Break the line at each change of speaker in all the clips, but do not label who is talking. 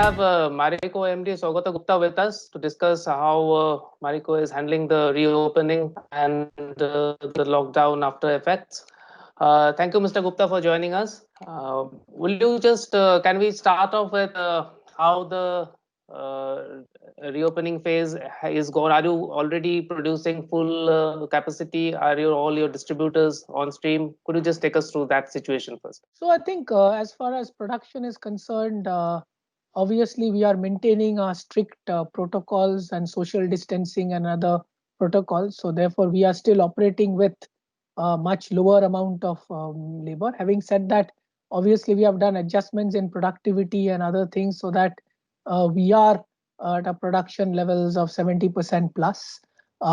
have Marico MD Saugata Gupta with us to discuss how Marico is handling the reopening and the lockdown after effects. Thank you, Mr. Gupta, for joining us. Will you just can we start off with how the reopening phase is gone? Are you already producing full capacity? Are all your distributors on stream? Could you just take us through that situation first?
So I think as far as production is concerned, obviously we are maintaining our strict protocols and social distancing and other protocols. So therefore we are still operating with a much lower amount of labor. Having said that, obviously we have done adjustments in productivity and other things so that we are at a production levels of 70% plus.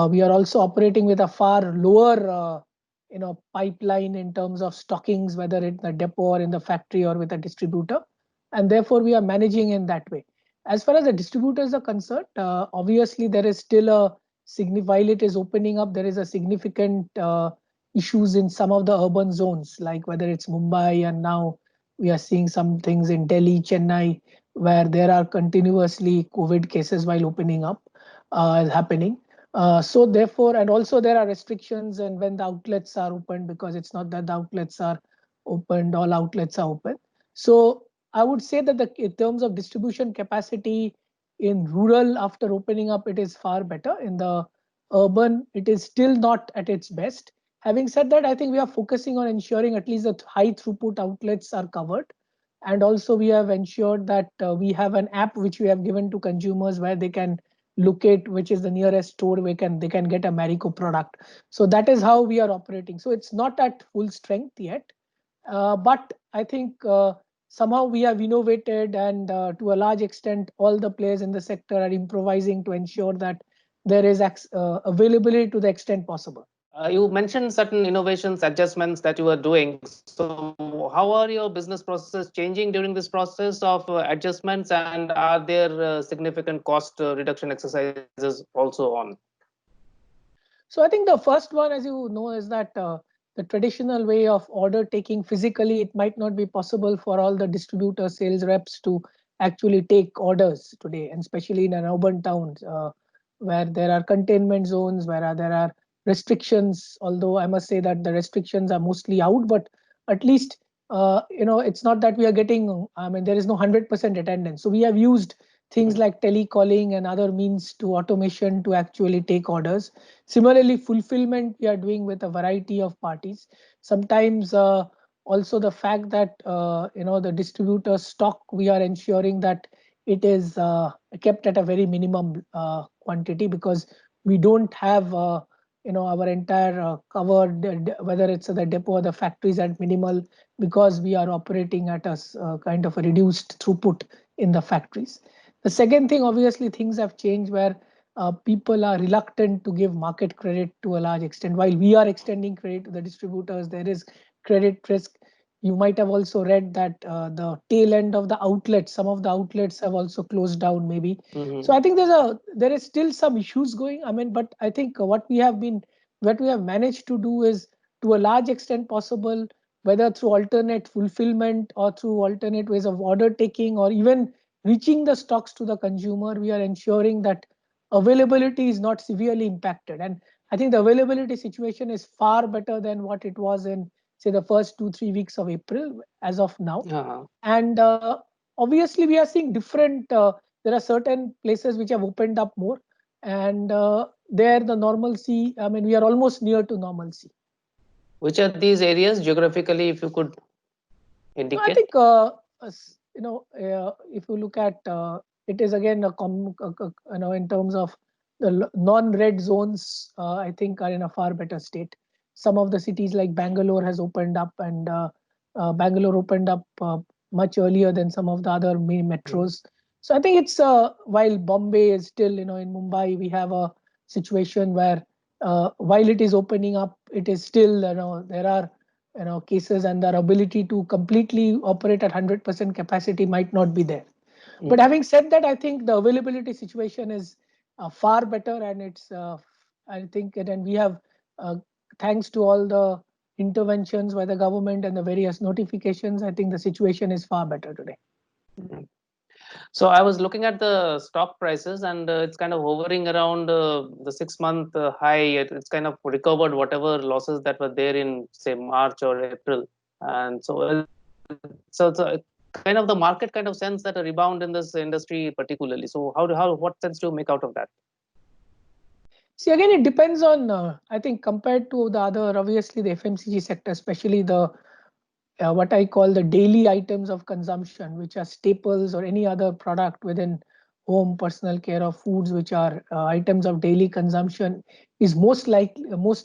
We are also operating with a far lower pipeline in terms of stockings, whether in the depot or in the factory or with a distributor, and therefore we are managing in that way. As far as the distributors are concerned, obviously there is still a while it is opening up, there is a significant issues in some of the urban zones, like whether it's Mumbai, and now we are seeing some things in Delhi, Chennai, where there are continuously COVID cases while opening up happening. So therefore, and also there are restrictions and when the outlets are open, because it's not that the outlets are opened, all outlets are open. So I would say that in terms of distribution capacity in rural after opening up, it is far better. In the urban, it is still not at its best. Having said that, I think we are focusing on ensuring at least the high throughput outlets are covered. And also we have ensured that we have an app which we have given to consumers where they can locate which is the nearest store where they can get a Marico product. So that is how we are operating. So it's not at full strength yet, but I think somehow we have innovated, and to a large extent, all the players in the sector are improvising to ensure that there is availability to the extent possible.
You mentioned certain innovations, adjustments that you are doing. So, how are your business processes changing during this process of adjustments, and are there significant cost reduction exercises also on?
So I think the first one, as you know, is that the traditional way of order taking physically, it might not be possible for all the distributor sales reps to actually take orders today, and especially in an urban towns where there are containment zones, where there are restrictions. Although I must say that the restrictions are mostly out, but at least it's not that we are getting. I mean, there is no 100% attendance. So we have used things like telecalling and other means to automation to actually take orders. Similarly, fulfillment we are doing with a variety of parties. Sometimes also the fact that the distributor stock, we are ensuring that it is kept at a very minimum quantity, because we don't have our entire covered, whether it's the depot or the factories at minimal, because we are operating at a kind of a reduced throughput in the factories. The second thing, obviously, things have changed where people are reluctant to give market credit to a large extent. While we are extending credit to the distributors, there is credit risk. You might have also read that the tail end of the outlets, some of the outlets have also closed down maybe. So I think there is still some issues going. I mean, but I think what we have managed to do is, to a large extent possible, whether through alternate fulfillment or through alternate ways of order taking or even reaching the stocks to the consumer, we are ensuring that availability is not severely impacted. And I think the availability situation is far better than what it was in, say, the first 2-3 weeks of April as of now. And obviously, we are seeing different, there are certain places which have opened up more. And there, the normalcy, I mean, we are almost near to normalcy.
Which are these areas geographically, if you could indicate?
I think, if you look at it is again in terms of the non-red zones, I think are in a far better state. Some of the cities like Bangalore has opened up, and Bangalore opened up much earlier than some of the other main metros. So I think it's while Bombay is still, in Mumbai, we have a situation where while it is opening up, it is still, there are cases, and their ability to completely operate at 100% capacity might not be there. But having said that, I think the availability situation is far better, and it's I think, and we have thanks to all the interventions by the government and the various notifications, I think the situation is far better today.
So I was looking at the stock prices, and it's kind of hovering around the 6 month high. It's kind of recovered whatever losses that were there in, say, March or April. And so it's kind of the market kind of sense that a rebound in this industry particularly. So what sense do you make out of that?
See, again, it depends on, I think, compared to the other, obviously, the FMCG sector, especially the what I call the daily items of consumption, which are staples or any other product within home, personal care, or foods, which are items of daily consumption, is most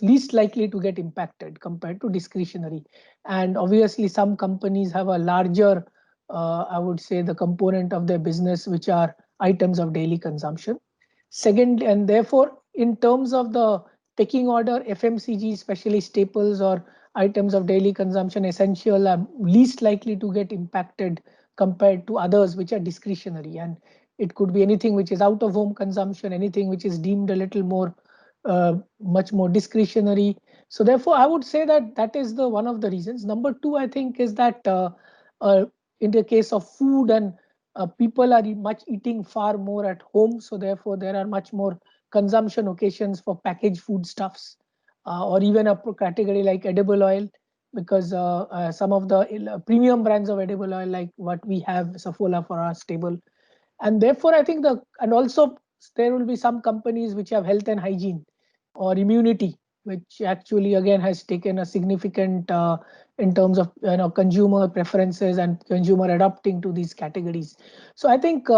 least likely to get impacted compared to discretionary. And obviously, some companies have a larger, I would say, the component of their business, which are items of daily consumption. Second, and therefore, in terms of the pecking order, FMCG, especially staples or items of daily consumption, essential, are least likely to get impacted compared to others which are discretionary. And it could be anything which is out of home consumption, anything which is deemed a little more, much more discretionary. So therefore, I would say that that is the one of the reasons. Number two, I think, is that uh, in the case of food, and people are much eating far more at home. So therefore, there are much more consumption occasions for packaged foodstuffs, or even a category like edible oil, because some of the premium brands of edible oil, like what we have, Saffola for our stable. And therefore, I think and also there will be some companies which have health and hygiene or immunity, which actually again has taken a significant, in terms of consumer preferences and consumer adapting to these categories. So I think,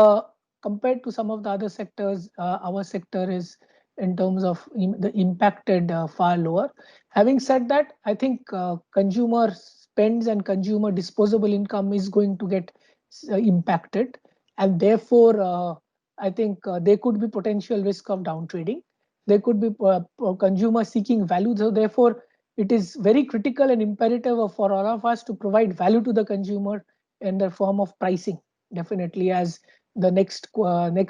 compared to some of the other sectors, our sector is, in terms of the impacted, far lower. Having said that, I think consumer spends and consumer disposable income is going to get impacted, and therefore, I think there could be potential risk of down trading. There could be consumers seeking value. So therefore, it is very critical and imperative for all of us to provide value to the consumer in the form of pricing, definitely, as the next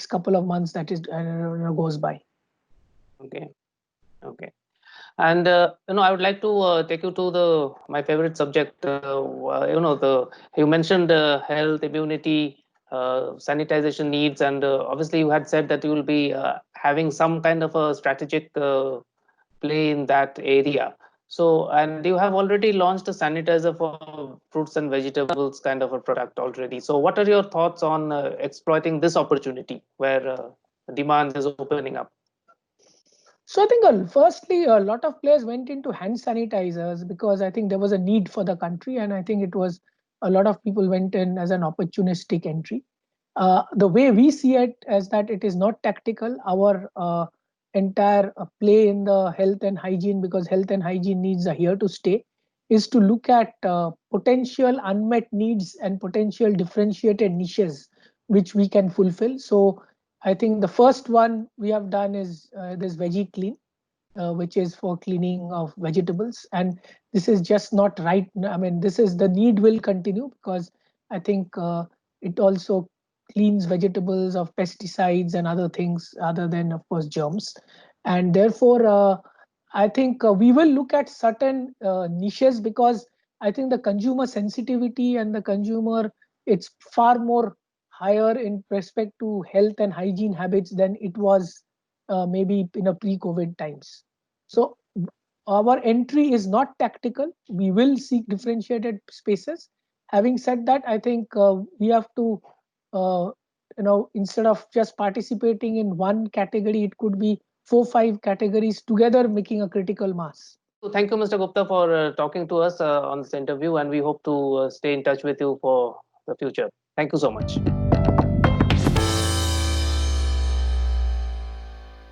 couple of months that is goes by.
Okay. Okay. And I would like to take you to the my favorite subject. The you mentioned health, immunity, sanitization needs, and obviously you had said that you will be having some kind of a strategic play in that area. So, and you have already launched a sanitizer for fruits and vegetables kind of a product already. So, what are your thoughts on exploiting this opportunity where demand is opening up?
So I think, firstly, a lot of players went into hand sanitizers because I think there was a need for the country, and I think it was a lot of people went in as an opportunistic entry. The way we see it is that it is not tactical. Our entire play in the health and hygiene, because health and hygiene needs are here to stay, is to look at potential unmet needs and potential differentiated niches which we can fulfill. So I think the first one we have done is this Veggie Clean, which is for cleaning of vegetables. And this is just not right. I mean, this is the need will continue, because I think it also cleans vegetables of pesticides and other things other than, of course, germs. And therefore, I think we will look at certain niches, because I think the consumer sensitivity and the consumer, it's far more higher in respect to health and hygiene habits than it was maybe in a pre-COVID times. So our entry is not tactical. We will seek differentiated spaces. Having said that, I think we have to, uh, instead of just participating in one category, it could be 4, 5 categories together, making a critical mass.
Thank you, Mr. Gupta, for talking to us on this interview, and we hope to stay in touch with you for the future. Thank you so much.